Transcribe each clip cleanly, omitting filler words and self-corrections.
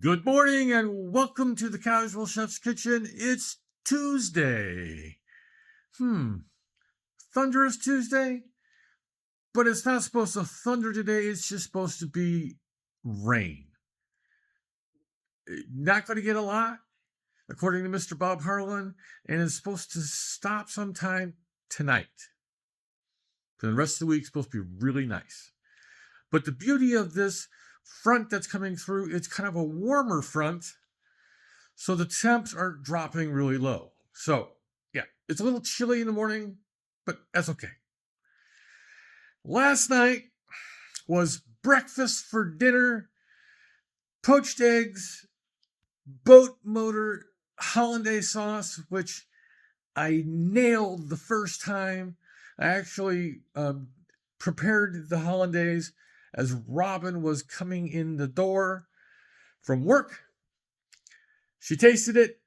Good morning and welcome to the Casual Chef's Kitchen. It's Tuesday. Thunderous Tuesday? But it's not supposed to thunder today. It's just supposed to be rain. Not going to get a lot, according to Mr. Bob Harlan, and it's supposed to stop sometime tonight. For the rest of the week, it's supposed to be really nice. But the beauty of this front that's coming through, it's kind of a warmer front, so the temps aren't dropping really low. So, yeah, it's a little chilly in the morning, but that's okay. Last night was breakfast for dinner, poached eggs, boat motor hollandaise sauce, which I nailed the first time. I actually prepared the hollandaise as Robin was coming in the door from work. She tasted it,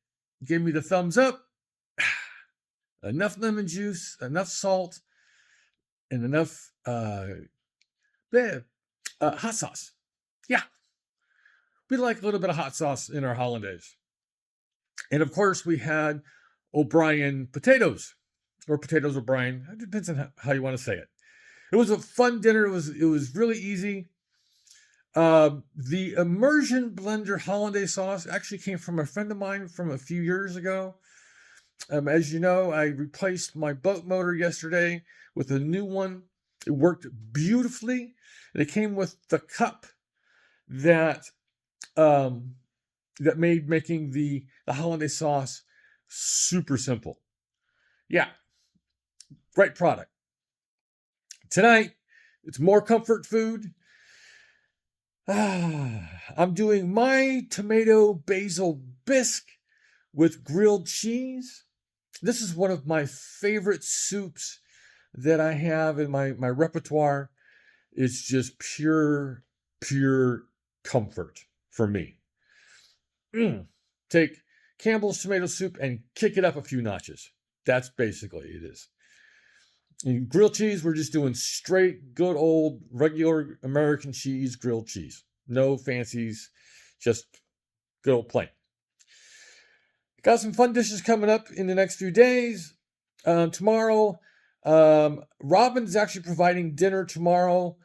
gave me the thumbs up. Enough lemon juice, enough salt, and enough hot sauce. Yeah, we like a little bit of hot sauce in our hollandaise. And of course, we had O'Brien potatoes, or potatoes O'Brien. It depends on how you want to say it. It was a fun dinner. It was really easy. The immersion blender hollandaise sauce actually came from a friend of mine from a few years ago. As you know, I replaced my boat motor yesterday with a new one. It worked beautifully, and it came with the cup that made making the hollandaise sauce super simple. Yeah, great product. Tonight, it's more comfort food. I'm doing my tomato basil bisque with grilled cheese. This is one of my favorite soups that I have in my repertoire. It's just pure comfort for me. Take Campbell's tomato soup and kick it up a few notches. That's basically it is. And grilled cheese, we're just doing straight, good old, regular American cheese, grilled cheese. No fancies, just good old plain. Got some fun dishes coming up in the next few days. Tomorrow, Robin's actually providing dinner tomorrow,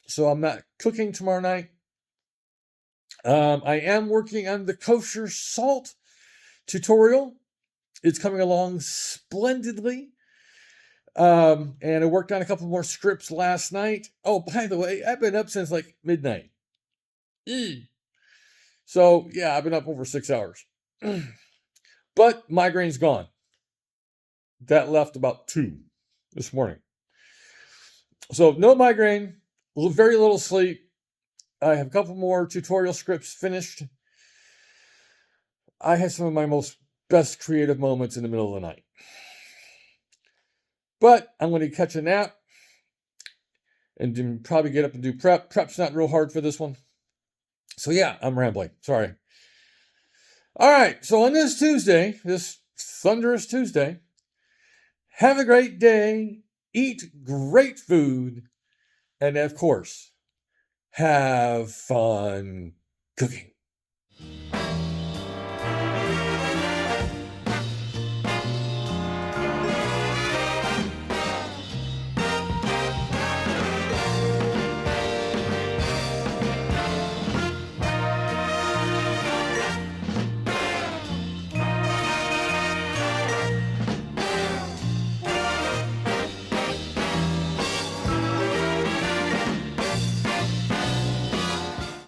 so I'm not cooking tomorrow night. I am working on the kosher salt tutorial. It's coming along splendidly. And I worked on a couple more scripts last night. Oh, by the way, I've been up since like midnight. So, yeah, I've been up over 6 hours. But migraine's gone. That left about 2 this morning. So, no migraine, very little sleep. I have a couple more tutorial scripts finished. I had some of my best creative moments in the middle of the night. But I'm going to catch a nap and then probably get up and do prep. Prep's not real hard for this one. So yeah, I'm rambling. Sorry. All right. So on this Tuesday, this thunderous Tuesday, have a great day, eat great food, and of course, have fun cooking.